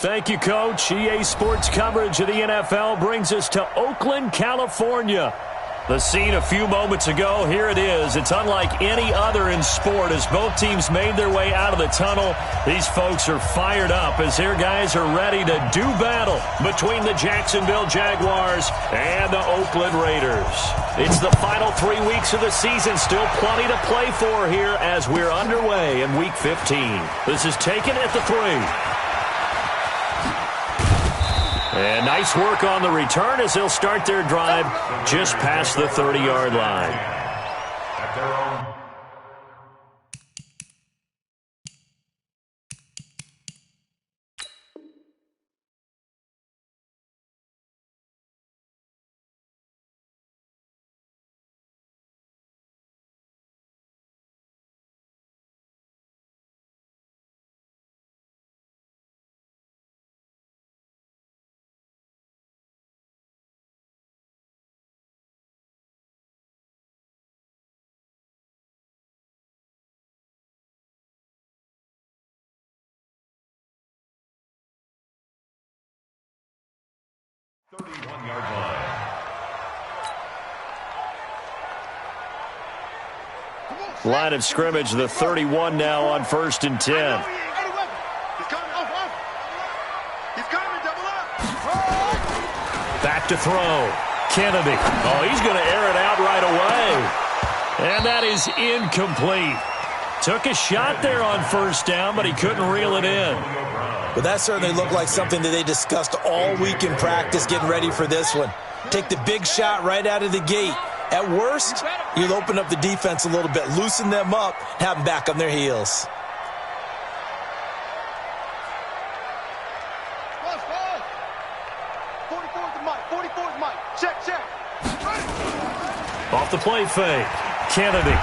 Thank you, Coach. EA Sports coverage of the NFL brings us to Oakland, California. The scene a few moments ago, here it is. It's unlike any other in sport as both teams made their way out of the tunnel. These folks are fired up as their guys are ready to do battle between the Jacksonville Jaguars and the Oakland Raiders. It's the final 3 weeks of the season. Still plenty to play for here as we're underway in Week 15. This is taken at the 3. And nice work on the return as they'll start their drive just past the 30-yard line. Line of scrimmage, the 31 now on 1st and 10. Back to throw. Kennedy. Oh, he's going to air it out right away. And that is incomplete. Took a shot there on 1st down, but he couldn't reel it in. Well, that certainly looked like something that they discussed all week in practice getting ready for this one. Take the big shot right out of the gate. At worst, you'll open up the defense a little bit, loosen them up, have them back on their heels. Off the play fake. Kennedy.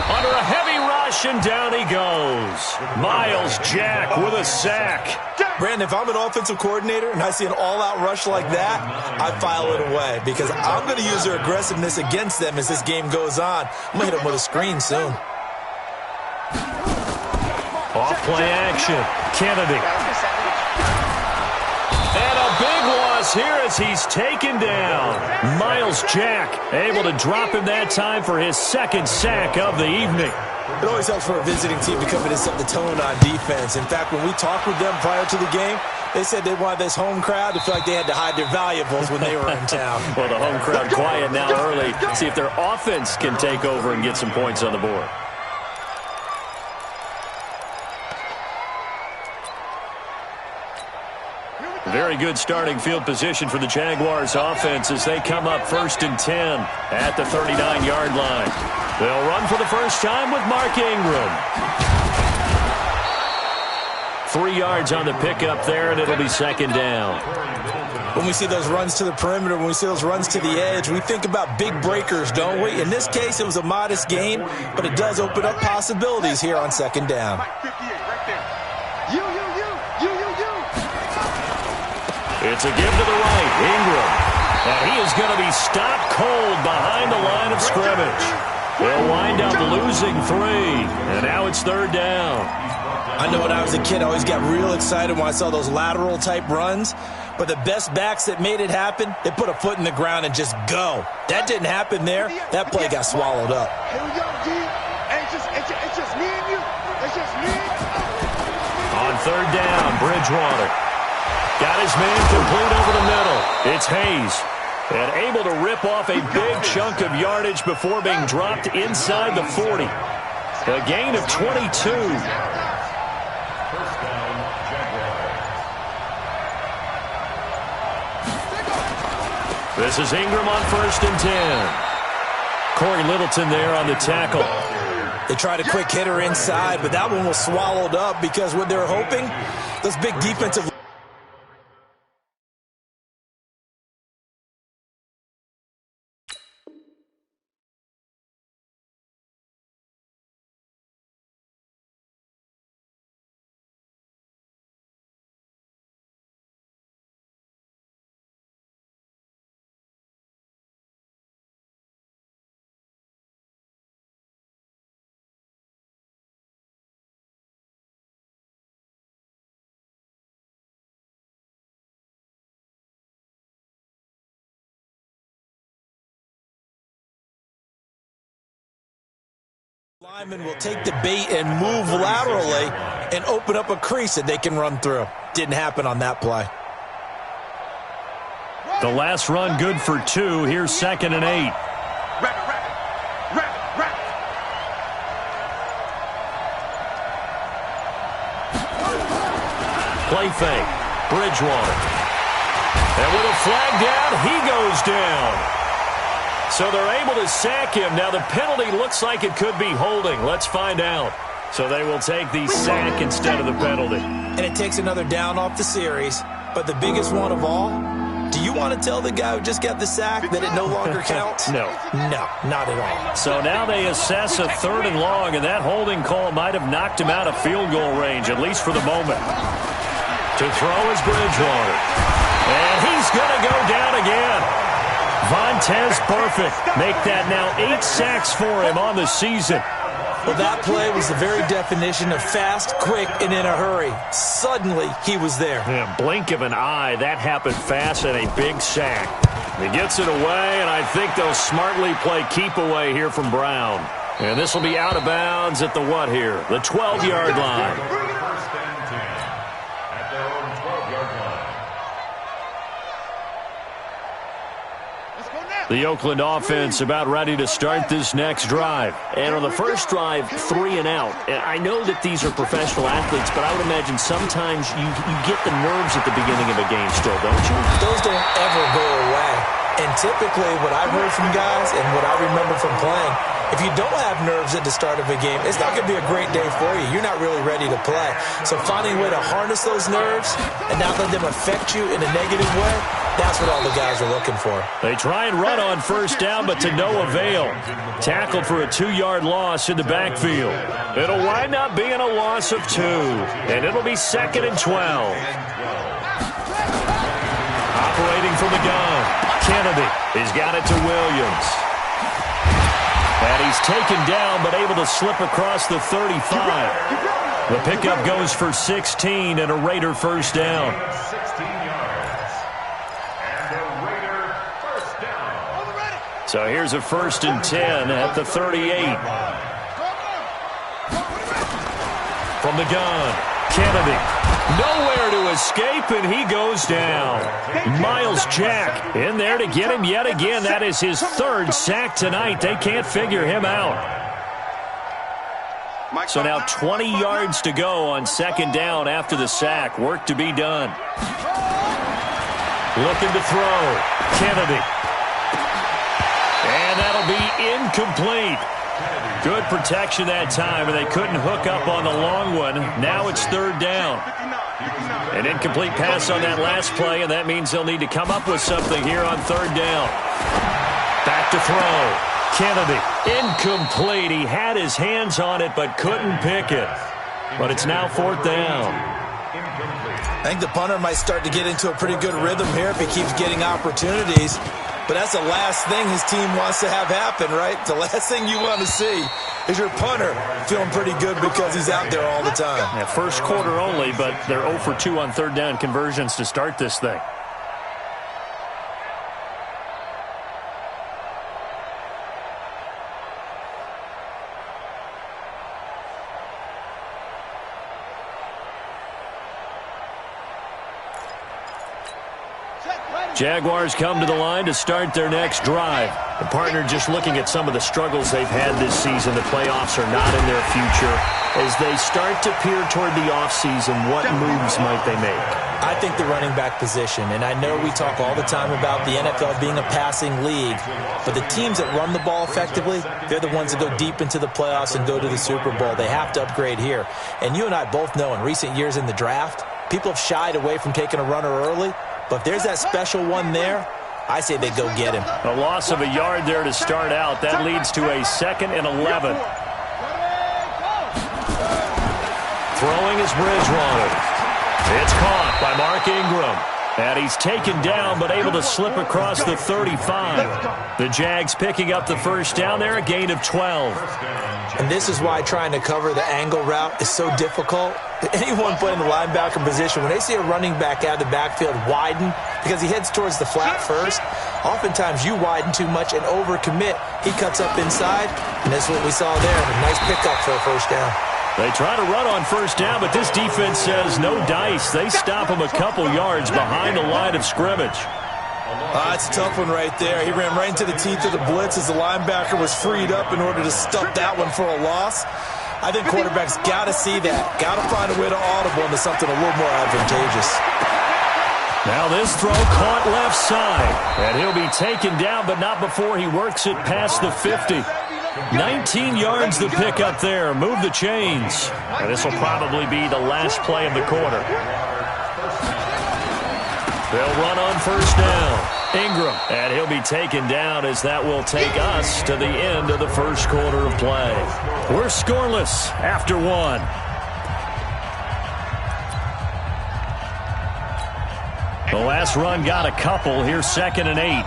Under a heavy rush, and down he goes. Miles Jack with a sack. Brandon, if I'm an offensive coordinator and I see an all-out rush like that, I file it away because I'm going to use their aggressiveness against them as this game goes on. I'm going to hit them with a screen soon. Off play action. Kennedy. And a big loss here as he's taken down. Miles Jack able to drop him that time for his 2nd sack of the evening. It always helps for a visiting team to come in and set the tone on defense. In fact, when we talked with them prior to the game, they said they wanted this home crowd to feel like they had to hide their valuables when they were in town. Well, the home crowd quiet now early. See if their offense can take over and get some points on the board. Very good starting field position for the Jaguars offense as they come up 1st and 10 at the 39-yard line. They'll run for the first time with Mark Ingram. 3 yards on the pickup there, and it'll be 2nd down. When we see those runs to the perimeter, when we see those runs to the edge, we think about big breakers, don't we? In this case, it was a modest game, but it does open up possibilities here on 2nd down. It's a give to the right. Ingram. And he is going to be stopped cold behind the line of scrimmage. They'll wind up losing 3. And now it's 3rd down. I know when I was a kid, I always got real excited when I saw those lateral-type runs. But the best backs that made it happen, they put a foot in the ground and just go. That didn't happen there. That play got swallowed up. On 3rd down, Bridgewater. Got his man complete over the middle. It's Hayes. And able to rip off a big chunk of yardage before being dropped inside the 40. A gain of 22. This is Ingram on 1st and 10. Corey Littleton there on the tackle. They tried a quick hitter inside, but that one was swallowed up because what they were hoping, those big defensive Linemen will take the bait and move laterally and open up a crease that they can run through. Didn't happen on that play. The last run good for 2. Here's 2nd and 8. Play fake. Bridgewater. And with a flag down, he goes down. So they're able to sack him. Now the penalty looks like it could be holding. Let's find out. So they will take the sack instead of the penalty. And it takes another down off the series. But the biggest one of all, do you want to tell the guy who just got the sack that it no longer counts? No. No, not at all. So now they assess a 3rd and long, and that holding call might have knocked him out of field goal range, at least for the moment. To throw is Bridgewater. And he's going to go down again. Vontez perfect. Make that now 8 sacks for him on the season. Well, that play was the very definition of fast, quick, and in a hurry. Suddenly, he was there. Yeah, blink of an eye. That happened fast and a big sack. He gets it away, and I think they'll smartly play keep away here from Brown. And this will be out of bounds at the what here? The 12-yard line. The Oakland offense about ready to start this next drive. And on the first drive, 3 and out. And I know that these are professional athletes, but I would imagine sometimes you get the nerves at the beginning of a game still, don't you? Those don't ever go away. And typically what I've heard from guys and what I remember from playing, if you don't have nerves at the start of a game, it's not going to be a great day for you. You're not really ready to play. So finding a way to harness those nerves and not let them affect you in a negative way, that's what all the guys are looking for. They try and run on first down, but to no avail. Tackled for a 2-yard loss in the backfield. It'll wind up being a loss of 2, and it'll be 2nd and 12. Operating from the gun. Kennedy. He's got it to Williams. And he's taken down, but able to slip across the 35. The pickup goes for 16 and a Raider first down. 16 yards. And a Raider first down. So here's a 1st and 10 at the 38. From the gun, Kennedy. Nowhere to escape, and he goes down. Miles Jack in there to get him yet again. That is his 3rd sack tonight. They can't figure him out. So now 20 yards to go on 2nd down after the sack. Work to be done. Looking to throw. Kennedy. And that'll be incomplete. Good protection that time, and they couldn't hook up on the long one. Now it's 3rd down. An incomplete pass on that last play, and that means they'll need to come up with something here on 3rd down. Back to throw. Kennedy. Incomplete. He had his hands on it, but couldn't pick it. But it's now 4th down. I think the punter might start to get into a pretty good rhythm here if he keeps getting opportunities. But that's the last thing his team wants to have happen, right? The last thing you want to see is your punter feeling pretty good because he's out there all the time. Yeah, first quarter only, but they're 0 for 2 on 3rd down conversions to start this thing. Jaguars come to the line to start their next drive. The partner just looking at some of the struggles they've had this season. The playoffs are not in their future. As they start to peer toward the offseason, what moves might they make? I think the running back position, and I know we talk all the time about the NFL being a passing league, but the teams that run the ball effectively, they're the ones that go deep into the playoffs and go to the Super Bowl. They have to upgrade here. And you and I both know in recent years in the draft, people have shied away from taking a runner early. But if there's that special one there, I say they go get him. A loss of a yard there to start out. That leads to a 2nd and 11. Throwing is Bridgewater. It's caught by Mark Ingram. And he's taken down but able to slip across the 35. The Jags picking up the first down there, a gain of 12. And this is why trying to cover the angle route is so difficult. Anyone playing the linebacker position, when they see a running back out of the backfield widen because he heads towards the flat first, oftentimes you widen too much and overcommit. He cuts up inside, and that's what we saw there. A nice pickup for a first down. They try to run on first down, but this defense says no dice. They stop him a couple yards behind the line of scrimmage. That's a tough one right there. He ran right into the teeth of the blitz as the linebacker was freed up in order to stuff that one for a loss. I think quarterbacks got to see that. Got to find a way to audible into something a little more advantageous. Now this throw caught left side. And he'll be taken down, but not before he works it past the 50. 19 yards to pick up there. Move the chains. And this will probably be the last play of the quarter. They'll run on first down. Ingram, and he'll be taken down as that will take us to the end of the first quarter of play. We're scoreless after one. The last run got a couple. Here's 2nd and 8.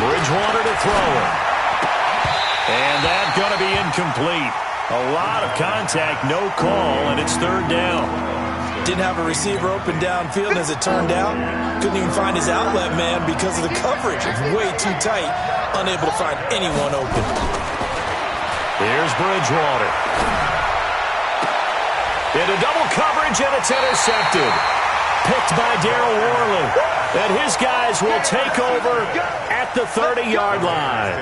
Bridgewater to throw it. And that's going to be incomplete. A lot of contact, no call, and it's 3rd down. Didn't have a receiver open downfield, as it turned out. Couldn't even find his outlet man because of the coverage. It's way too tight. Unable to find anyone open. Here's Bridgewater. Into double coverage, and it's intercepted. Picked by Darryl Worley. And his guys will take over at the 30-yard line.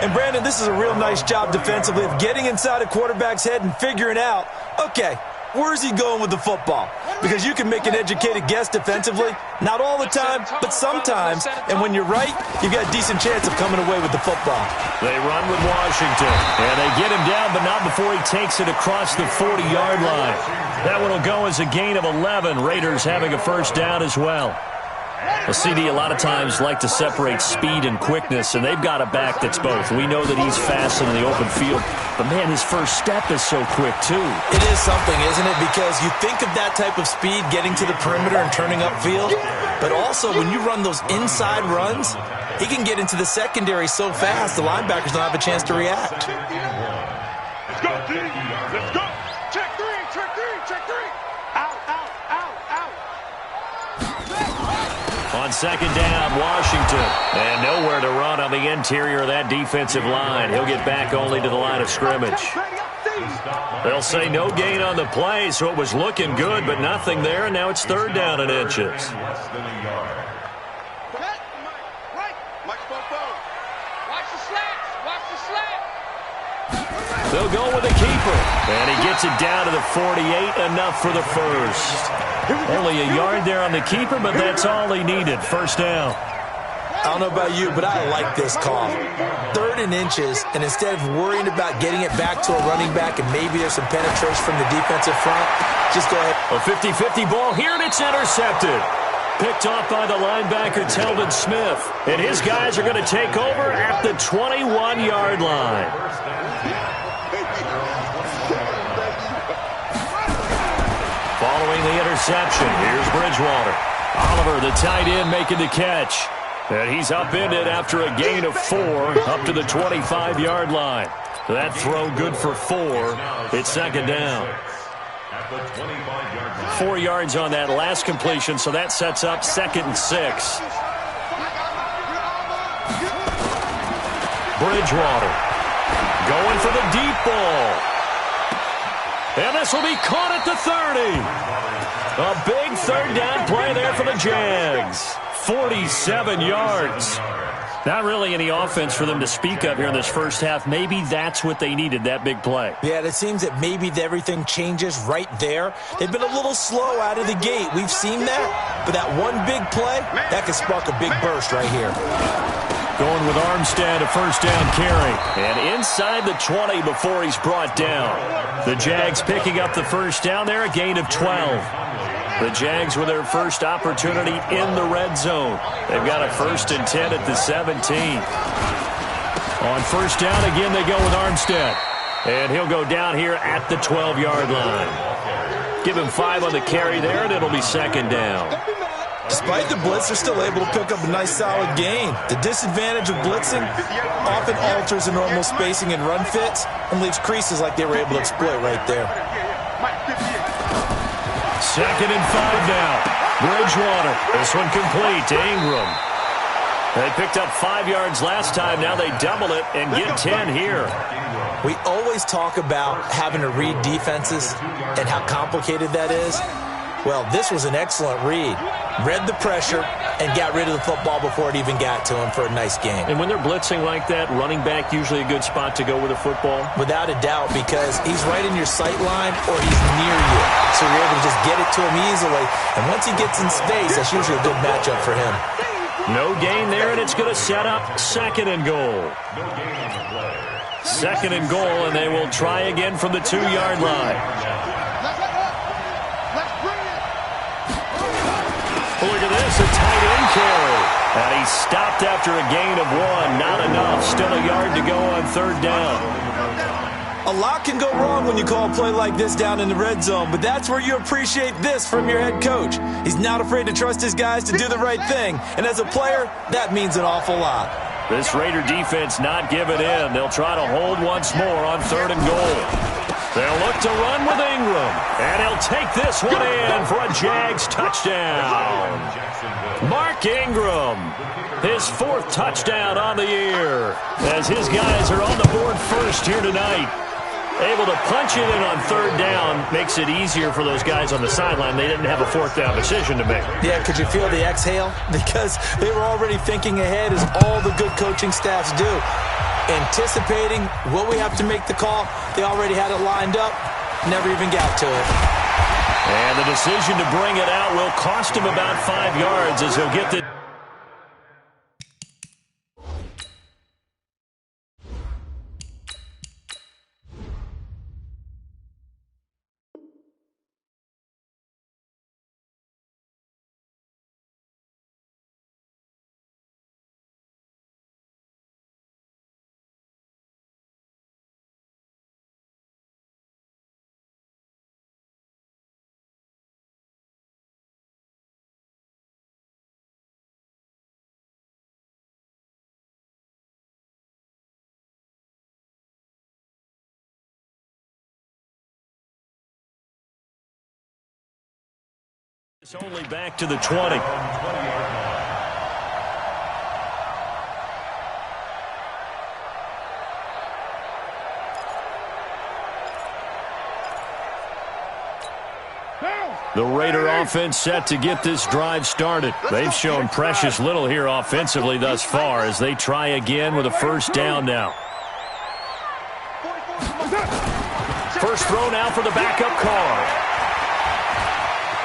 And, Brandon, this is a real nice job defensively of getting inside a quarterback's head and figuring out, okay, where's he going with the football? Because you can make an educated guess defensively. Not all the time, but sometimes. And when you're right, you've got a decent chance of coming away with the football. They run with Washington. And they get him down, but not before he takes it across the 40-yard line. That one will go as a gain of 11. Raiders having a first down as well. Well, CD a lot of times like to separate speed and quickness, and they've got a back that's both. We know that he's fast in the open field, but, man, his first step is so quick, too. It is something, isn't it? Because you think of that type of speed getting to the perimeter and turning upfield, but also when you run those inside runs, he can get into the secondary so fast the linebackers don't have a chance to react. Let's go, D. Let's go. Check three, check three, check three. Out, out, out, out. On 2nd down, Washington. And nowhere to run on the interior of that defensive line. He'll get back only to the line of scrimmage. They'll say no gain on the play, so it was looking good, but nothing there, and now it's 3rd down and inches. They'll go with the keeper. And he gets it down to the 48, enough for the first. Only a yard there on the keeper, but that's all he needed. First down. I don't know about you, but I like this call. 3rd and inches, and instead of worrying about getting it back to a running back and maybe there's some penetration from the defensive front, just go ahead. A 50-50 ball here, and it's intercepted. Picked off by the linebacker, Telvin Smith. And his guys are going to take over at the 21-yard line. Following the interception, here's Bridgewater. Oliver, the tight end, making the catch. And he's upended after a gain of 4 up to the 25-yard line. That throw good for 4. It's 2nd down. 4 yards on that last completion, so that sets up 2nd and 6. Bridgewater going for the deep ball. And this will be caught at the 30. A big 3rd down play there for the Jags. 47 yards. Not really any offense for them to speak of here in this first half. Maybe that's what they needed, that big play. Yeah, it seems that maybe everything changes right there. They've been a little slow out of the gate. We've seen that. But that one big play, that could spark a big burst right here. Going with Armstead, a first down carry. And inside the 20 before he's brought down. The Jags picking up the first down there, a gain of 12. The Jags with their first opportunity in the red zone. They've got a 1st and 10 at the 17. On first down, again, they go with Armstead. And he'll go down here at the 12-yard line. Give him 5 on the carry there, and it'll be 2nd down. Despite the blitz, they're still able to pick up a nice solid gain. The disadvantage of blitzing often alters the normal spacing and run fits and leaves creases like they were able to exploit right there. 2nd and 5 now. Bridgewater. This one complete to Ingram. They picked up 5 yards last time. Now they double it and get 10 here. We always talk about having to read defenses and how complicated that is. Well, this was an excellent read. Read the pressure and got rid of the football before it even got to him for a nice game. And when they're blitzing like that, running back usually a good spot to go with a football? Without a doubt, because he's right in your sight line or he's near you. So you're able to just get it to him easily. And once he gets in space, that's usually a good matchup for him. No gain there, and it's going to set up 2nd and goal. 2nd and goal, and they will try again from the 2-yard line. Look at this, a tight end carry. And he stopped after a gain of 1. Not enough. Still a yard to go on 3rd down. A lot can go wrong when you call a play like this down in the red zone, but that's where you appreciate this from your head coach. He's not afraid to trust his guys to do the right thing, and as a player, that means an awful lot. This Raider defense not giving in. They'll try to hold once more on 3rd and goal. They'll look to run with Ingram, and he'll take this one in for a Jags touchdown. Mark Ingram, his 4th touchdown on the year, as his guys are on the board first here tonight. Able to punch it in on 3rd down makes it easier for those guys on the sideline. They didn't have a 4th down decision to make. Yeah, could you feel the exhale? Because they were already thinking ahead, as all the good coaching staffs do. Anticipating, will we have to make the call? They already had it lined up, never even got to it. And the decision to bring it out will cost him about 5 yards as he'll get the... It's only back to the 20. The Raider offense set to get this drive started. They've shown precious little here offensively thus far as they try again with a 1st down now. First throw now for the backup Carr.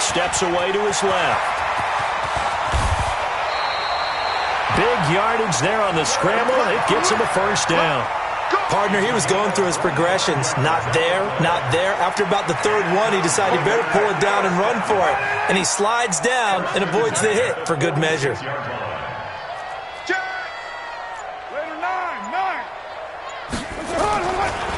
Steps away to his left. Big yardage there on the scramble. It gets him a 1st down. Partner, he was going through his progressions. Not there, not there. After about the 3rd one, he decided he better pull it down and run for it. And he slides down and avoids the hit for good measure.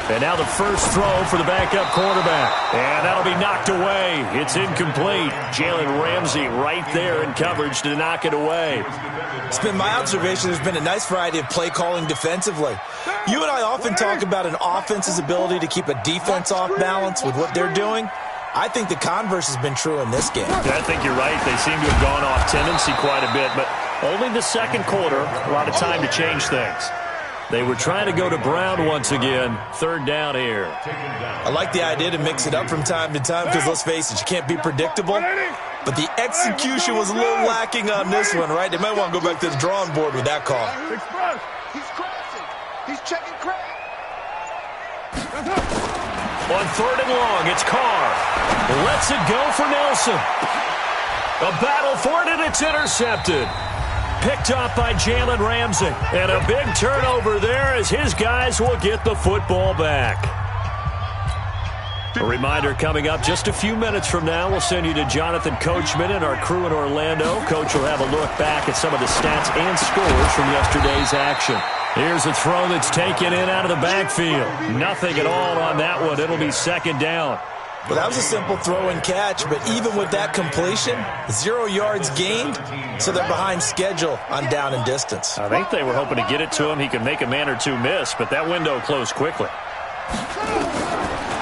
And now the first throw for the backup quarterback. And that'll be knocked away. It's incomplete. Jalen Ramsey right there in coverage to knock it away. It's been my observation there's been a nice variety of play calling defensively. You and I often talk about an offense's ability to keep a defense off balance with what they're doing. I think the converse has been true in this game. I think you're right. They seem to have gone off tendency quite a bit, but only the 2nd quarter, a lot of time to change things. They were trying to go to Brown once again. 3rd down here. I like the idea to mix it up from time to time because, let's face it, you can't be predictable. But the execution was a little lacking on this one, right? They might want to go back to the drawing board with that call. He's crossing. He's checking crack. On 3rd and long, it's Carr. Lets it go for Nelson. A battle for it, and it's intercepted. Picked up by Jalen Ramsey. And a big turnover there as his guys will get the football back. A reminder coming up just a few minutes from now. We'll send you to Jonathan Coachman and our crew in Orlando. Coach will have a look back at some of the stats and scores from yesterday's action. Here's a throw that's taken in out of the backfield. Nothing at all on that one. It'll be 2nd down. Well, that was a simple throw and catch, but even with that completion, 0 yards gained, so they're behind schedule on down and distance. I think they were hoping to get it to him. He could make a man or two miss, but that window closed quickly.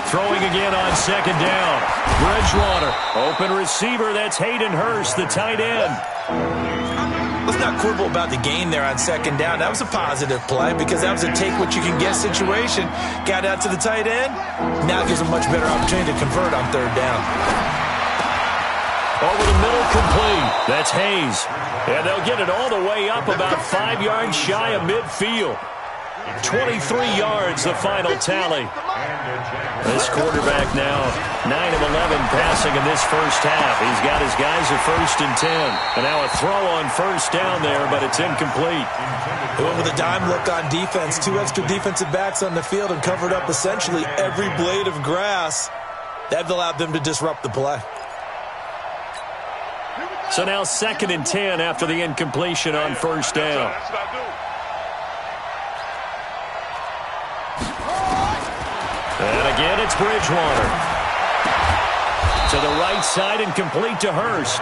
Throwing again on second down. Bridgewater, open receiver. That's Hayden Hurst, the tight end. Let's not quibble about the gain there on second down. That was a positive play because that was a take-what-you-can-get situation. Got out to the tight end. Now gives a much better opportunity to convert on third down. Over the middle, complete. That's Hayes. And they'll get it all the way up about 5 yards shy of midfield. 23 yards, the final tally. This quarterback now 9 of 11 passing in this first half. He's got his guys at 1st and 10. And now a throw on first down there, but it's incomplete. They went with a dime look on defense. 2 extra defensive backs on the field and covered up essentially every blade of grass. That allowed them to disrupt the play. So now 2nd and 10 after the incompletion on first down. And again, it's Bridgewater. To the right side and complete to Hurst.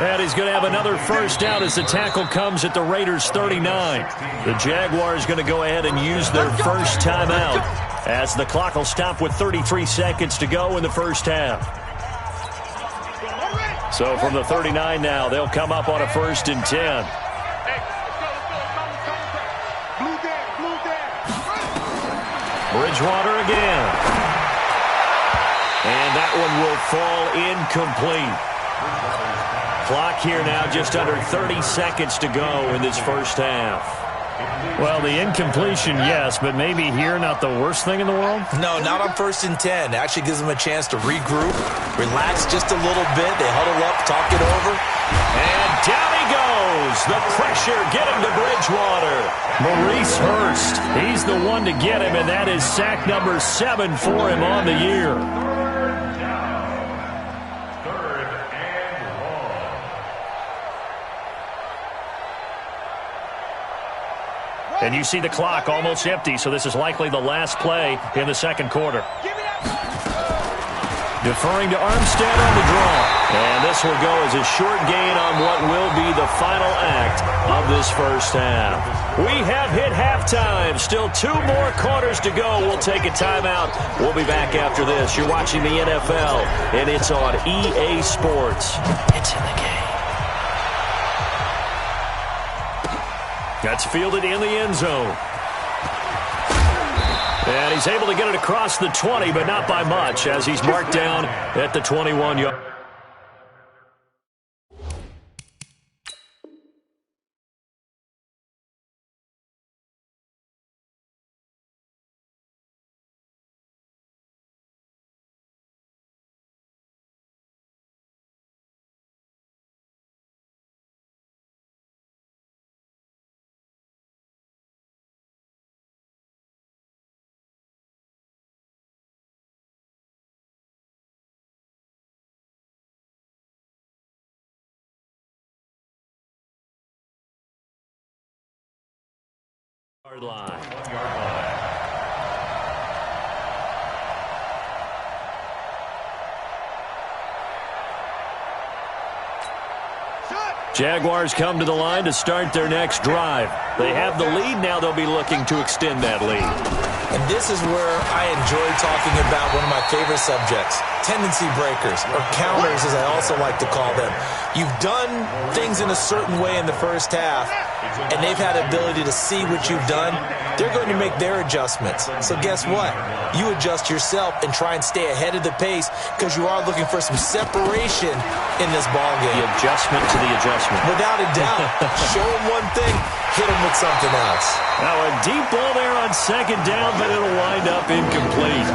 And he's going to have another first down as the tackle comes at the Raiders' 39. The Jaguars going to go ahead and use their first timeout as the clock will stop with 33 seconds to go in the first half. So from the 39 now, they'll come up on a 1st and 10. Bridgewater again. And that one will fall incomplete. Clock here now just under 30 seconds to go in this first half. Well, the incompletion, yes, but maybe here not the worst thing in the world? No, not on 1st and 10. Actually gives them a chance to regroup, relax just a little bit. They huddle up, talk it over. And down he goes. The pressure getting to Bridgewater. Maurice Hurst, he's the one to get him, and that is sack number 7 for him on the year. And you see the clock almost empty, so this is likely the last play in the second quarter. Deferring to Armstead on the draw. And this will go as a short gain on what will be the final act of this first half. We have hit halftime. Still 2 more quarters to go. We'll take a timeout. We'll be back after this. You're watching the NFL, and it's on EA Sports. It's in the game. That's fielded in the end zone. And he's able to get it across the 20, but not by much, as he's marked down at the 21-yard. Yard line. Jaguars come to the line to start their next drive. They have the lead. Now they'll be looking to extend that lead. And this is where I enjoy talking about one of my favorite subjects, tendency breakers, or counters as I also like to call them. You've done things in a certain way in the first half, and they've had the ability to see what you've done. They're going to make their adjustments. So guess what? You adjust yourself and try and stay ahead of the pace because you are looking for some separation in this ballgame. The adjustment to the adjustment. Without a doubt. Show them one thing, hit them with something else. Now a deep ball there on second down, but it'll wind up incomplete.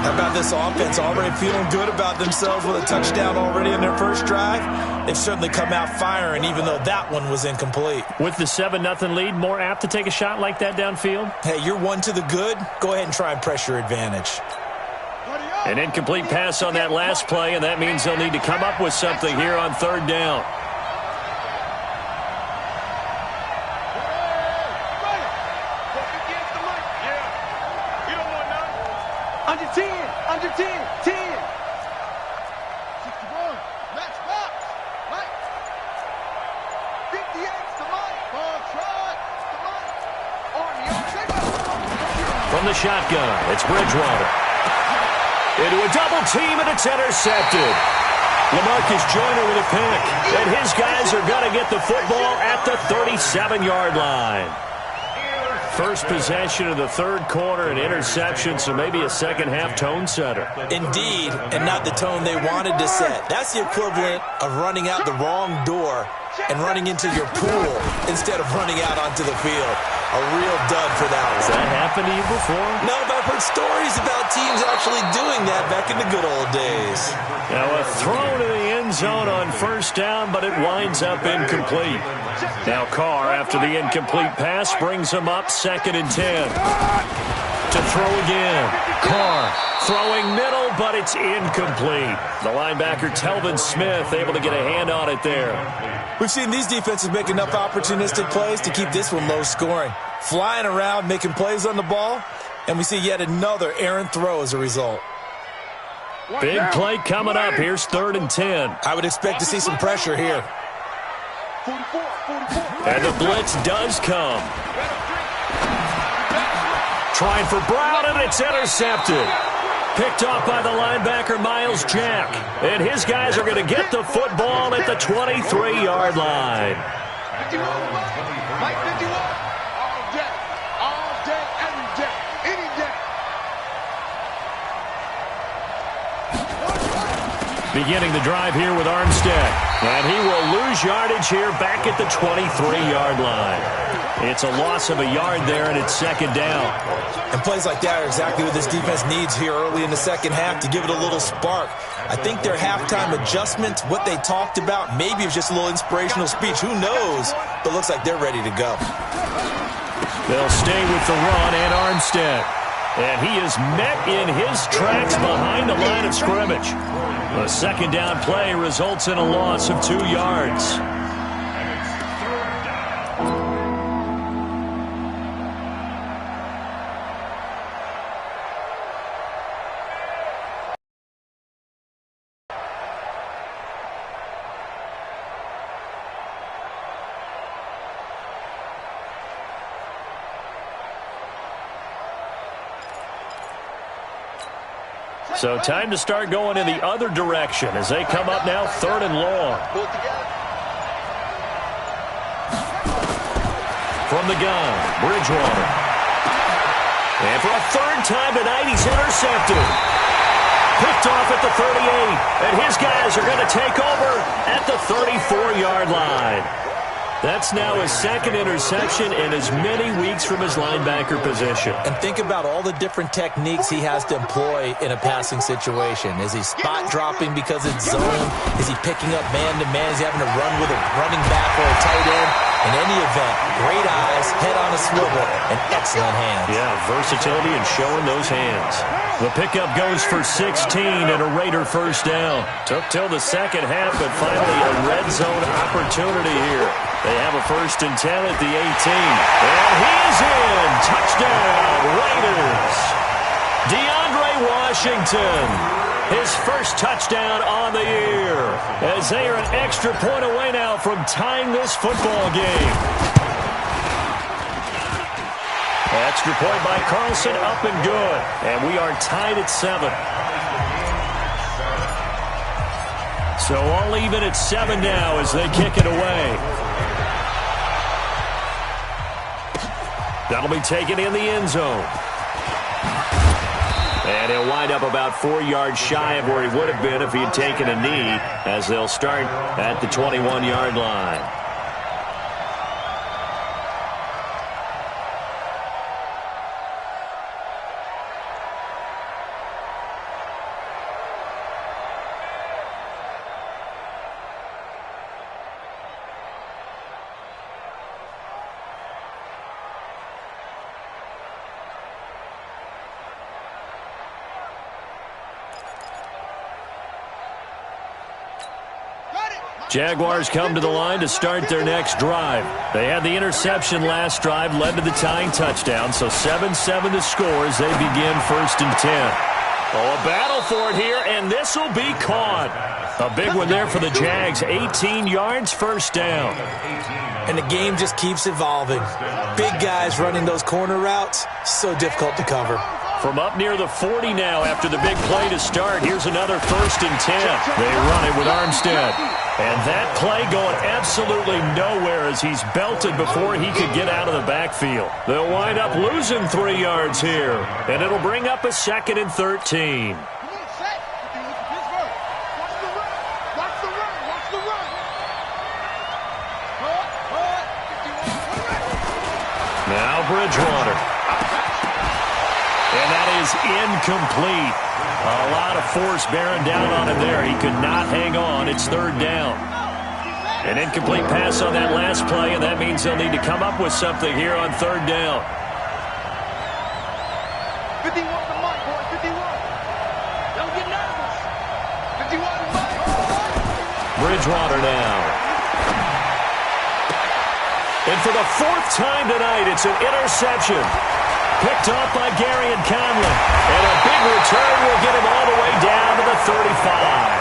How about this offense already feeling good about themselves with a touchdown already in their first drive? They've certainly come out firing, even though that one was incomplete. With the 7-0 lead, more apt to take a shot like that downfield? Hey, you're one to the good. Go ahead and try and press your advantage. An incomplete pass on that last play, and that means they'll need to come up with something here on third down. shotgun. It's Bridgewater. Into a double team, and it's intercepted. LaMarcus Joyner with a pick. And his guys are going to get the football at the 37-yard line. First possession of the third quarter, an interception, so maybe a second-half tone setter. Indeed, and not the tone they wanted to set. That's the equivalent of running out the wrong door and running into your pool instead of running out onto the field. A real dud for that one. Has that happened to you before? No, but I've heard stories about teams actually doing that back in the good old days. Now a throw to the end zone on first down, but it winds up incomplete. Now Carr, after the incomplete pass, brings him up 2nd and 10. To throw again. Carr throwing middle, but it's incomplete. The linebacker, Telvin Smith, able to get a hand on it there. We've seen these defenses make enough opportunistic plays to keep this one low scoring. Flying around, making plays on the ball, and we see yet another errant throw as a result. Big play coming up. Here's 3rd and 10. I would expect to see some pressure here. And the blitz does come. Trying for Brown, and it's intercepted. Picked off by the linebacker, Miles Jack. And his guys are going to get the football at the 23-yard line. 51, Mike 51. All day, every day, any day. Beginning the drive here with Armstead. And he will lose yardage here back at the 23-yard line. It's a loss of a yard there, and it's 2nd down. And plays like that are exactly what this defense needs here early in the second half to give it a little spark. I think their halftime adjustment, what they talked about, maybe it was just a little inspirational speech. Who knows? But looks like they're ready to go. They'll stay with the run and Armstead. And he is met in his tracks behind the line of scrimmage. The 2nd down play results in a loss of 2 yards. So time to start going in the other direction as they come up now 3rd and long. From the gun, Bridgewater. And for a 3rd time tonight, he's intercepted. Picked off at the 38. And his guys are going to take over at the 34-yard line. That's now his 2nd interception in as many weeks from his linebacker position. And think about all the different techniques he has to employ in a passing situation. Is he spot dropping because it's zone? Is he picking up man-to-man? Is he having to run with a running back or a tight end? In any event, great eyes, head on a swivel, and excellent hands. Yeah, versatility and showing those hands. The pickup goes for 16 and a Raider first down. Took till the second half, but finally a red zone opportunity here. They have a 1st and 10 at the 18. And he's in. Touchdown, Raiders. DeAndre Washington. His first touchdown on the year. As they are an extra point away now from tying this football game. Extra point by Carlson, up and good. And we are tied at 7. So all even at 7 now as they kick it away. That'll be taken in the end zone. And he'll wind up about 4 yards shy of where he would have been if he had taken a knee, as they'll start at the 21-yard line. Jaguars come to the line to start their next drive. They had the interception last drive, led to the tying touchdown, so 7-7 the score as they begin 1st and 10. Oh, a battle for it here, and this will be caught. A big one there for the Jags. 18 yards, first down. And the game just keeps evolving. Big guys running those corner routes, so difficult to cover. From up near the 40 now after the big play to start. Here's another 1st and 10. They run it with Armstead. And that play going absolutely nowhere as he's belted before he could get out of the backfield. They'll wind up losing 3 yards here. And it'll bring up a 2nd and 13. Now Bridgewater. And that is incomplete. A lot of force bearing down on him there. He could not hang on. It's 3rd down. An incomplete pass on that last play, and that means they'll need to come up with something here on 3rd down. 51 to Mike, boy, 51. Don't get nervous. 51 to Mike. Bridgewater now. And for the 4th time tonight, it's an interception. Picked off by Gary and Conlon. And a big return will get him all the way down to the 35.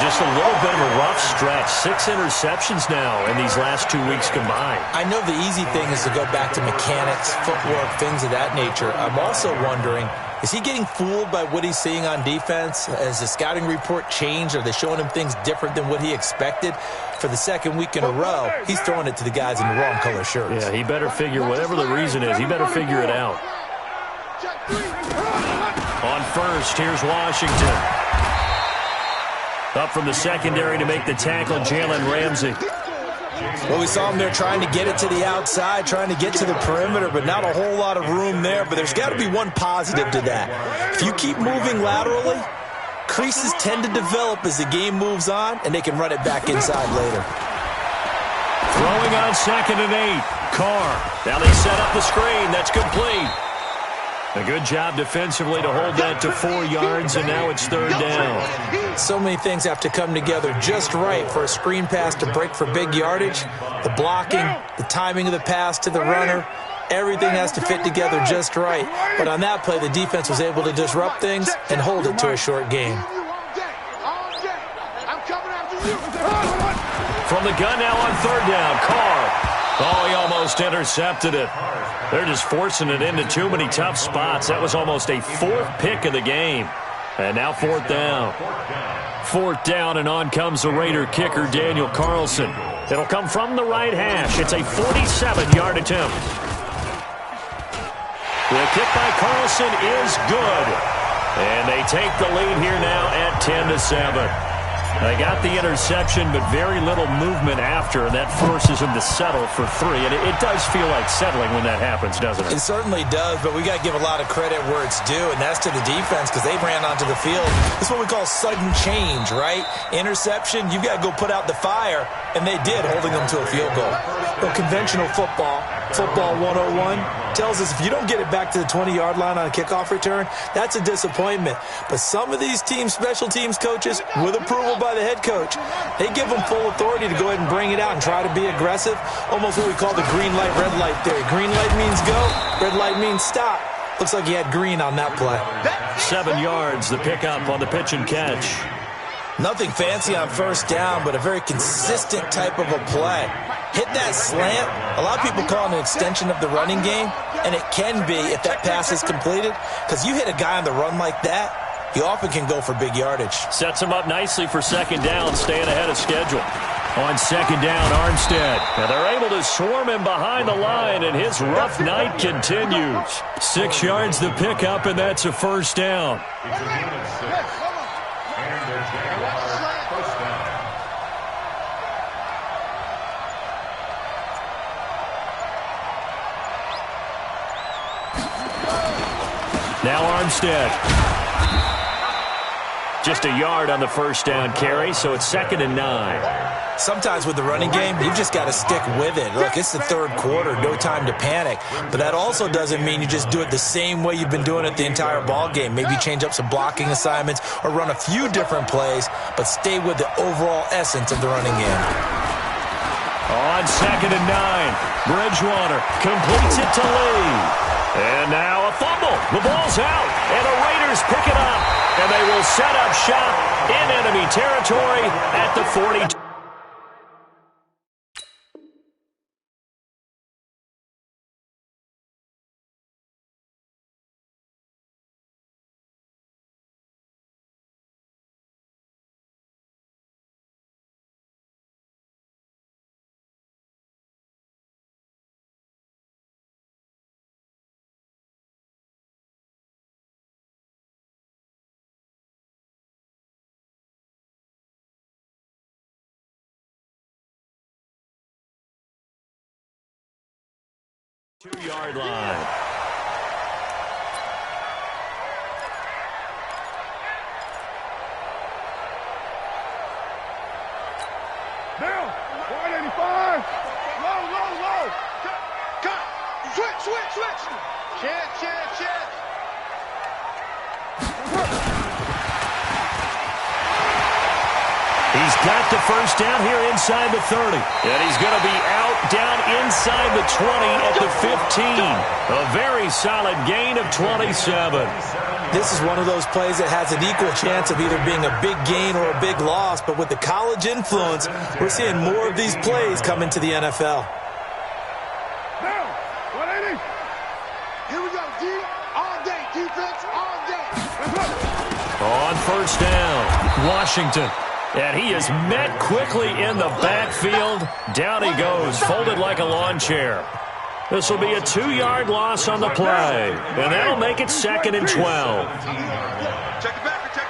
Just a little bit of a rough stretch. 6 interceptions now in these last 2 weeks combined. I know the easy thing is to go back to mechanics, footwork, things of that nature. I'm also wondering, is he getting fooled by what he's seeing on defense? Has the scouting report changed? Are they showing him things different than what he expected? For the 2nd week in a row, he's throwing it to the guys in the wrong color shirts. Yeah, he better figure, whatever the reason is, he better figure it out. On 1st, here's Washington. Up from the secondary to make the tackle, Jalen Ramsey. Well, we saw him there trying to get it to the outside, trying to get to the perimeter, but not a whole lot of room there. But there's got to be one positive to that. If you keep moving laterally, creases tend to develop as the game moves on, and they can run it back inside later. Throwing on 2nd and 8. Carr. Now they set up the screen. That's complete. A good job defensively to hold that to 4 yards, and now it's 3rd down. So many things have to come together just right for a screen pass to break for big yardage. The blocking, the timing of the pass to the runner, everything has to fit together just right. But on that play, the defense was able to disrupt things and hold it to a short game. From the gun now on 3rd down, Carr. Oh, he almost intercepted it. They're just forcing it into too many tough spots. That was almost a 4th pick of the game. And now 4th down. 4th down, and on comes the Raider kicker, Daniel Carlson. It'll come from the right hash. It's a 47-yard attempt. The kick by Carlson is good. And they take the lead here now at 10-7. They got the interception, but very little movement after, and that forces them to settle for 3. And it does feel like settling when that happens, doesn't it? It certainly does, but we got to give a lot of credit where it's due, and that's to the defense because they ran onto the field. This is what we call sudden change, right? Interception, you've got to go put out the fire, and they did, holding them to a field goal. Well, conventional football 101, tells us if you don't get it back to the 20-yard line on a kickoff return, that's a disappointment. But some of these teams, special teams coaches, with approval by the head coach, they give them full authority to go ahead and bring it out and try to be aggressive. Almost what we call the green light, red light theory. Green light means go, red light means stop. Looks like he had green on that play. 7 yards, the pickup on the pitch and catch. Nothing fancy on 1st down, but a very consistent type of a play. Hit that slant. A lot of people call it an extension of the running game, and it can be if that pass is completed, because you hit a guy on the run like that, he often can go for big yardage. Sets him up nicely for 2nd down, staying ahead of schedule. On 2nd down, Armstead. Now they're able to swarm him behind the line, and his rough night continues. 6 yards the pickup, and that's a 1st down. Now Armstead. Just a yard on the 1st down carry, so it's 2nd and 9. Sometimes with the running game, you've just got to stick with it. Look, it's the 3rd quarter, no time to panic. But that also doesn't mean you just do it the same way you've been doing it the entire ball game. Maybe change up some blocking assignments or run a few different plays, but stay with the overall essence of the running game. On 2nd and 9, Bridgewater completes it to Lee. And now a fumble. The ball's out, and the Raiders pick it up. And they will set up shop in enemy territory at the 42. Two-yard line. Now, 185. Low. Cut. Switch. Chance. He's got the first down here inside the 30. And he's going to be out down inside the 20 at the 15. A very solid gain of 27. This is one of those plays that has an equal chance of either being a big gain or a big loss. But with the college influence, we're seeing more of these plays come into the NFL. Now, 180. Here we go, D. All day. Defense, all day. Let's go. On first down, Washington. And he is met quickly in the backfield. Down he goes, folded like a lawn chair. This will be a 2-yard loss on the play. And that'll make it 2nd and 12. Check the backer.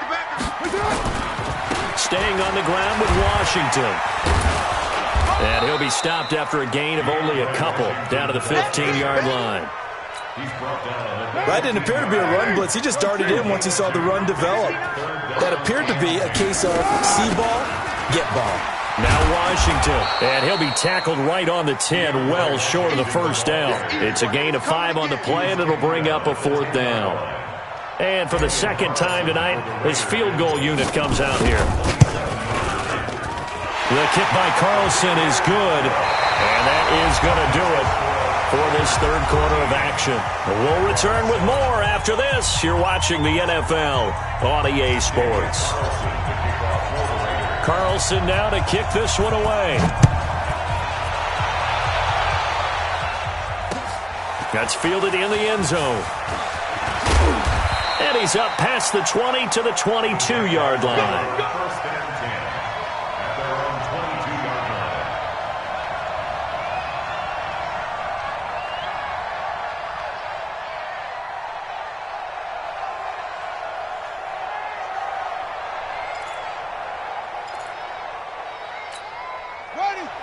Staying on the ground with Washington. And he'll be stopped after a gain of only a couple. Down to the 15-yard line. That didn't appear to be a run blitz. He just darted in once he saw the run develop. That appeared to be a case of see ball, get ball. Now Washington, and he'll be tackled right on the 10, well short of the first down. It's a gain of 5 on the play, and it'll bring up a 4th down. And for the second time tonight, his field goal unit comes out here. The kick by Carlson is good, and that is going to do it for this third quarter of action. We'll return with more after this. You're watching the NFL on EA Sports. Carlson now to kick this one away. That's fielded in the end zone. And he's up past the 20 to the 22-yard line.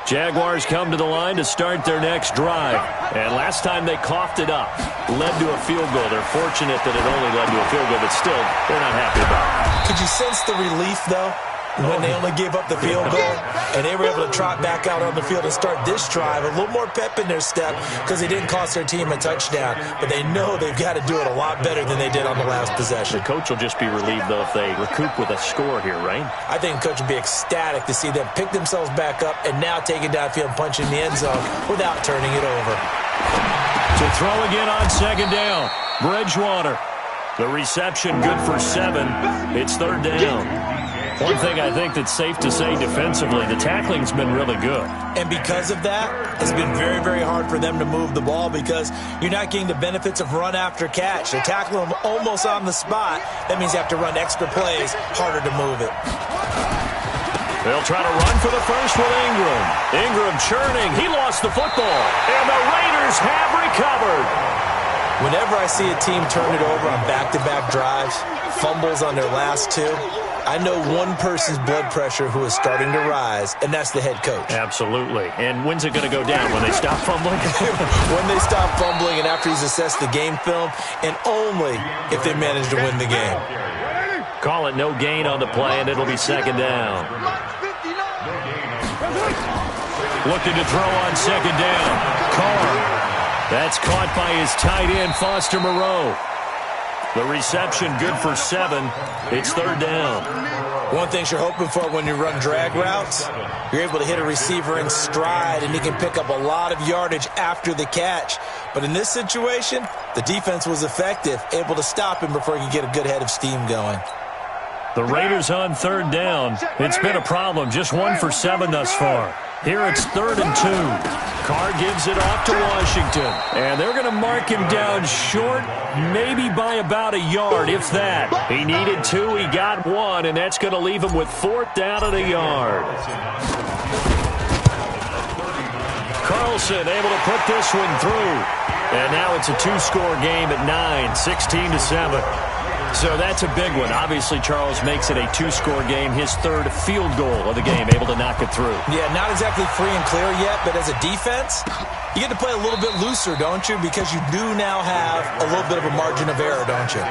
Jaguars come to the line to start their next drive. And last time they coughed it up, led to a field goal. They're fortunate that it only led to a field goal, but still, they're not happy about it. Could you sense the relief, though, when they only gave up the field goal and they were able to trot back out on the field and start this drive? A little more pep in their step because they didn't cost their team a touchdown, but they know they've got to do it a lot better than they did on the last possession. The coach will just be relieved, though, if they recoup with a score here, right? I think the coach will be ecstatic to see them pick themselves back up and now take it downfield and punch in the end zone without turning it over. To throw again on second down, Bridgewater. The reception good for 7. It's third down. One thing I think that's safe to say defensively, the tackling's been really good. And because of that, it's been very, very hard for them to move the ball because you're not getting the benefits of run after catch. They're tackling them almost on the spot. That means you have to run extra plays, harder to move it. They'll try to run for the first with Ingram. Ingram churning. He lost the football. And the Raiders have recovered. Whenever I see a team turn it over on back-to-back drives, fumbles on their last 2, I know one person's blood pressure who is starting to rise, and that's the head coach. Absolutely. And when's it going to go down? When they stop fumbling? When they stop fumbling and after he's assessed the game film, and only if they manage to win the game. Call it no gain on the play, and it'll be second down. Looking to throw on second down. Carr. That's caught by his tight end, Foster Moreau. The reception good for 7. It's third down. One thing you're hoping for when you run drag routes, you're able to hit a receiver in stride, and he can pick up a lot of yardage after the catch. But in this situation, the defense was effective, able to stop him before he could get a good head of steam going. The Raiders on 3rd down. It's been a problem. Just 1 for 7 thus far. Here it's 3rd and 2. Carr gives it off to Washington. And they're going to mark him down short, maybe by about a yard, if that. He needed 2. He got 1, and that's going to leave him with 4th down and a yard. Carlson able to put this one through. And now it's a 2-score game at 9, 16-7. So that's a big one. Obviously, Charles makes it a 2-score game. His 3rd field goal of the game, able to knock it through. Yeah, not exactly free and clear yet, but as a defense, you get to play a little bit looser, don't you? Because you do now have a little bit of a margin of error, don't you?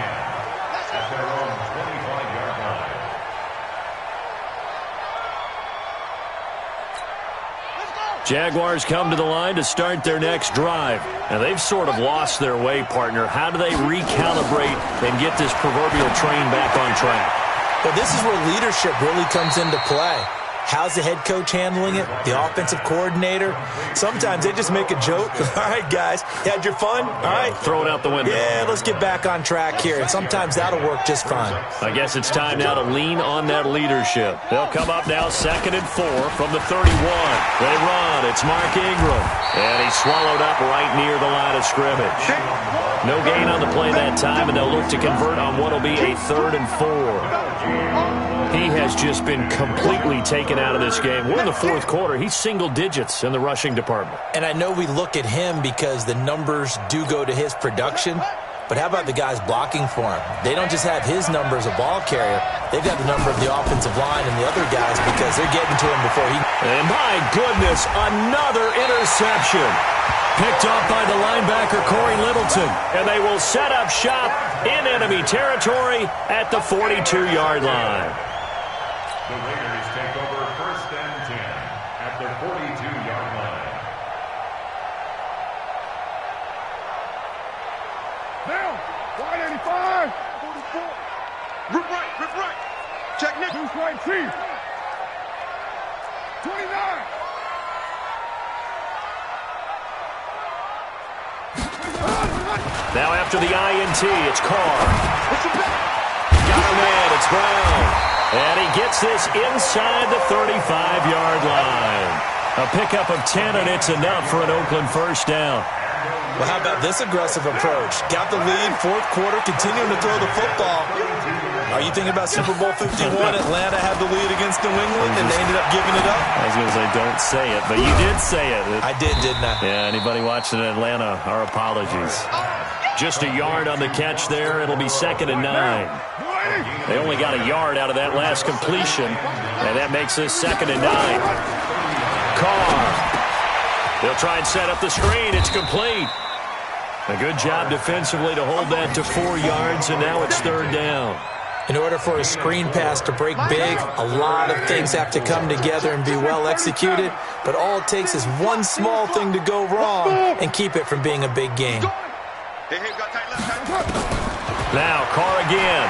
Jaguars come to the line to start their next drive. And they've sort of lost their way, partner. How do they recalibrate and get this proverbial train back on track? Well, this is where leadership really comes into play. How's the head coach handling it? The offensive coordinator? Sometimes they just make a joke. All right, guys, you had your fun? All right. Throw it out the window. Yeah, let's get back on track here. And sometimes that'll work just fine. I guess it's time now to lean on that leadership. They'll come up now 2nd and 4 from the 31. They run. It's Mark Ingram. And he's swallowed up right near the line of scrimmage. No gain on the play that time, and they'll look to convert on what will be a 3rd and 4. He has just been completely taken out of this game. We're in the 4th quarter. He's single digits in the rushing department. And I know we look at him because the numbers do go to his production, but how about the guys blocking for him? They don't just have his number as a ball carrier. They've got the number of the offensive line and the other guys because they're getting to him before he... And my goodness, another interception. Picked off by the linebacker, Corey Littleton. And they will set up shop in enemy territory at the 42-yard line. The Raiders take over 1st and 10 at the 42-yard line. Now, wide 85, 44. Rip right. Check Nick. Loose right, T. 29. Now after the INT, it's Carr. Got a man, it's Brown. And he gets this inside the 35-yard line. A pickup of 10, and it's enough for an Oakland 1st down. Well, how about this aggressive approach? Got the lead, 4th quarter, continuing to throw the football. Are you thinking about Super Bowl 51? Atlanta had the lead against New England, and they ended up giving it up? I was going to say, don't say it, but you did say it. I did, didn't I? Yeah, anybody watching in Atlanta, our apologies. Just a yard on the catch there. It'll be 2nd and 9. They only got a yard out of that last completion, and that makes this 2nd and 9. Carr. They'll try and set up the screen. It's complete. A good job defensively to hold that to 4 yards, and now it's 3rd down. In order for a screen pass to break big, a lot of things have to come together and be well executed, but all it takes is one small thing to go wrong and keep it from being a big game. Now Carr again.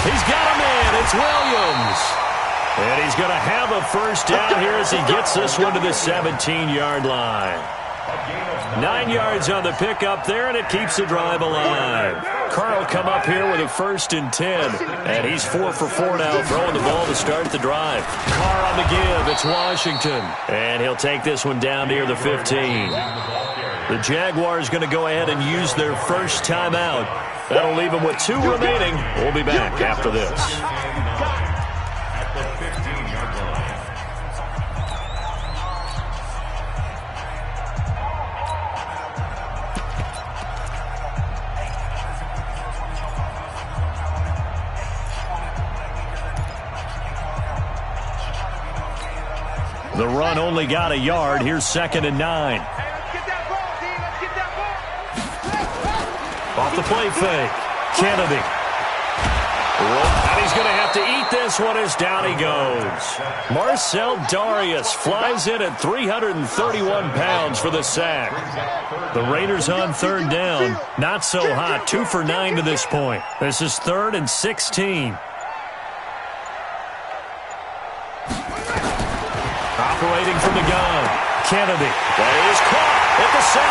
He's got a man. It's Williams. And he's going to have a 1st down here as he gets this one to the 17-yard line. 9 yards on the pickup there, and it keeps the drive alive. Carr will come up here with a 1st and 10. And he's 4 for 4 now, throwing the ball to start the drive. Carr on the give. It's Washington. And he'll take this one down near the 15. The Jaguars going to go ahead and use their 1st timeout. That'll leave them with 2 remaining. We'll be back after this. At the 15-yard line. The run only got a yard. Here's 2nd and 9. Off the play fake. Kennedy. And he's going to have to eat this one as down he goes. Marcel Darius flies in at 331 pounds for the sack. The Raiders on 3rd down. Not so hot. 2 for 9 to this point. This is 3rd and 16. from the gun. Kennedy. That is caught at the 7.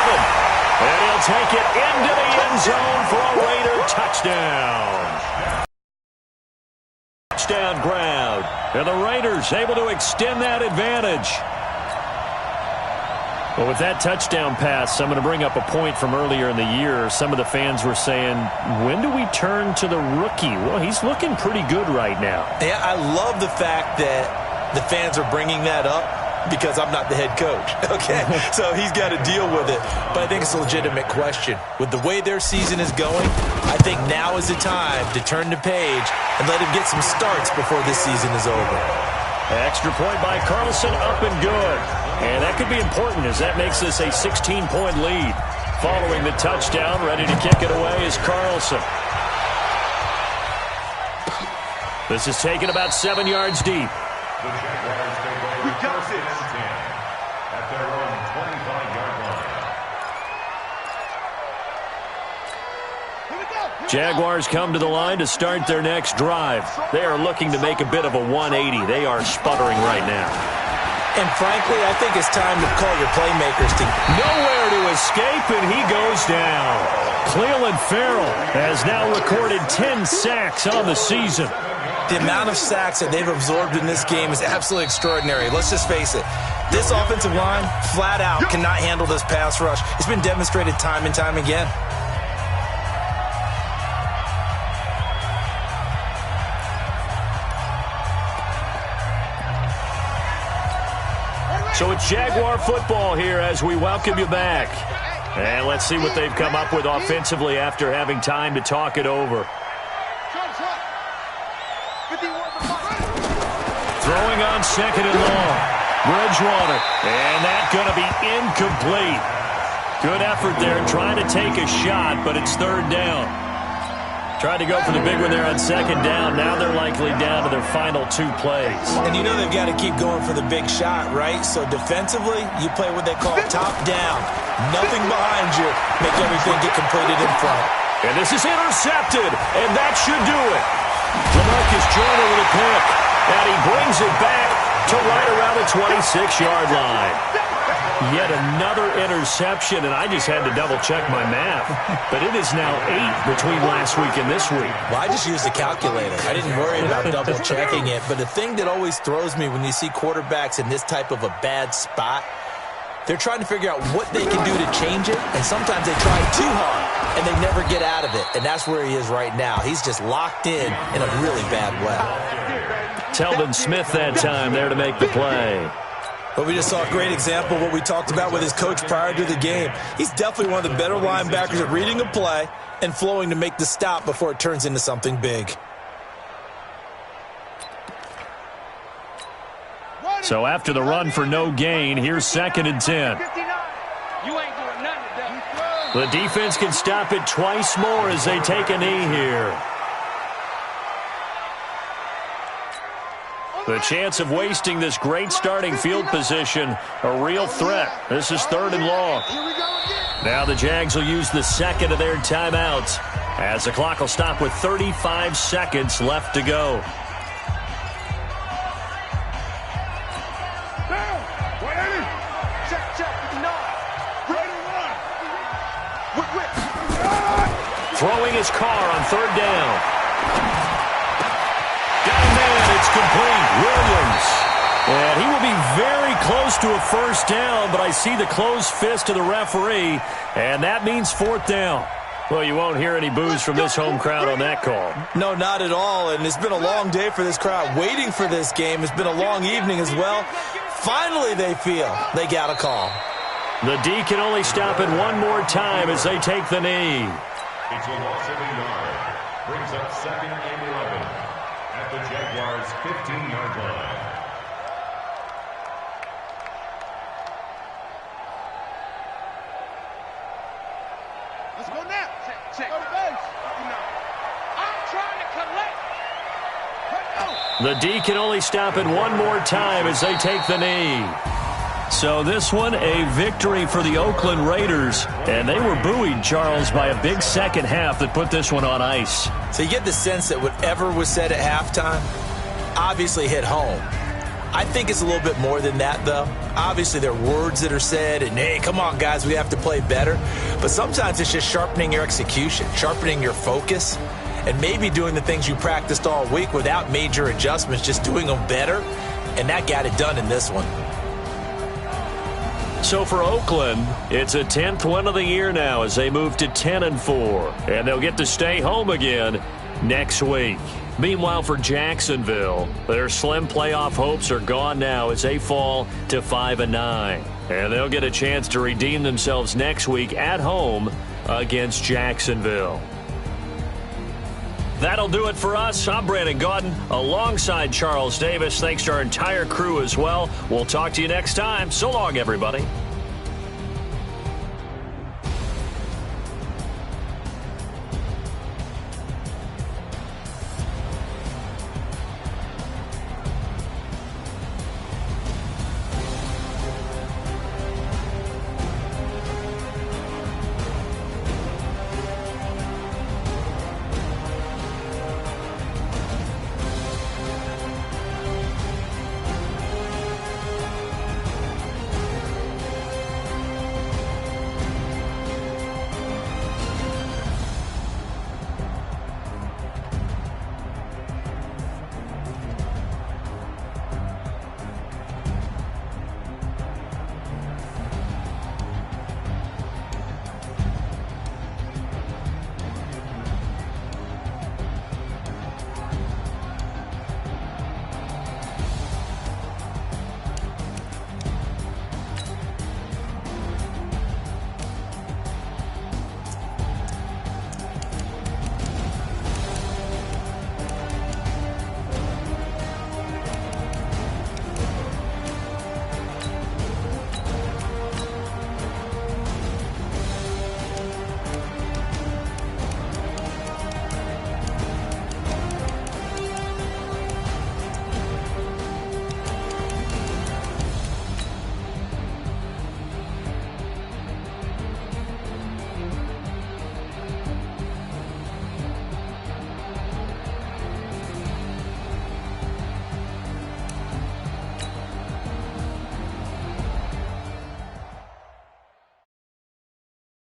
And he'll take it into the end zone for a Raider touchdown. Touchdown ground. And the Raiders able to extend that advantage. Well, with that touchdown pass, I'm going to bring up a point from earlier in the year. Some of the fans were saying, when do we turn to the rookie? Well, he's looking pretty good right now. Yeah, I love the fact that the fans are bringing that up because I'm not the head coach, okay? So he's got to deal with it. But I think it's a legitimate question. With the way their season is going, I think now is the time to turn the page and let him get some starts before this season is over. Extra point by Carlson, up and good. And that could be important as that makes this a 16-point lead. Following the touchdown, ready to kick it away is Carlson. This is taken about 7 yards deep. The Jaguars take over first and 10 at their own 25-yard line. Jaguars come to the line to start their next drive. They are looking to make a bit of a 180. They are sputtering right now. And frankly, I think it's time to call your playmakers to nowhere to escape, and he goes down. Cleveland Farrell has now recorded 10 sacks on the season. The amount of sacks that they've absorbed in this game is absolutely extraordinary. Let's just face it. This offensive line, flat out, cannot handle this pass rush. It's been demonstrated time and time again. So it's Jaguar football here as we welcome you back. And let's see what they've come up with offensively after having time to talk it over. Throwing on second and long. Bridgewater. And that's going to be incomplete. Good effort there trying to take a shot, but it's third down. Tried to go for the big one there on second down. Now they're likely down to their final 2 plays. And you know they've got to keep going for the big shot, right? So defensively, you play what they call top down. Nothing behind you. Make everything get completed in front. And this is intercepted, and that should do it. LaMarcus Joyner with a pick, and he brings it back to right around the 26-yard line. Yet another interception, and I just had to double-check my math. But it is now 8 between last week and this week. Well, I just used a calculator. I didn't worry about double-checking it. But the thing that always throws me when you see quarterbacks in this type of a bad spot, they're trying to figure out what they can do to change it, and sometimes they try too hard, and they never get out of it. And that's where he is right now. He's just locked in a really bad way. Telvin Smith that time there to make the play. But we just saw a great example of what we talked about with his coach prior to the game. He's definitely one of the better linebackers at reading a play and flowing to make the stop before it turns into something big. So after the run for no gain, here's second and 10. The defense can stop it twice more as they take a knee here. The chance of wasting this great starting field position, a real threat. This is third and long. Now the Jags will use the second of their timeouts as the clock will stop with 35 seconds left to go. Throwing his car on third down. It's complete. Williams. And he will be very close to a first down, but I see the closed fist of the referee, and that means fourth down. Well, you won't hear any boos from this home crowd on that call. No, not at all, and it's been a long day for this crowd. Waiting for this game. It's been a long evening as well. Finally, they feel they got a call. The D can only stop it one more time as they take the knee. It's a loss of a yard. Brings up second and 11 at the Jaguars' 15-yard line. Let's go now. Check. Go to base. I'm trying to collect. The D can only stop it one more time as they take the knee. So this one, a victory for the Oakland Raiders. And they were buoyed, Charles, by a big second half that put this one on ice. So you get the sense that whatever was said at halftime obviously hit home. I think it's a little bit more than that, though. Obviously, there are words that are said, and, hey, come on, guys, we have to play better. But sometimes it's just sharpening your execution, sharpening your focus, and maybe doing the things you practiced all week without major adjustments, just doing them better. And that got it done in this one. So for Oakland, it's a 10th win of the year now as they move to 10-4. And they'll get to stay home again next week. Meanwhile, for Jacksonville, their slim playoff hopes are gone now as they fall to 5-9. And they'll get a chance to redeem themselves next week at home against Jacksonville. That'll do it for us. I'm Brandon Gaudin alongside Charles Davis. Thanks to our entire crew as well. We'll talk to you next time. So long, everybody.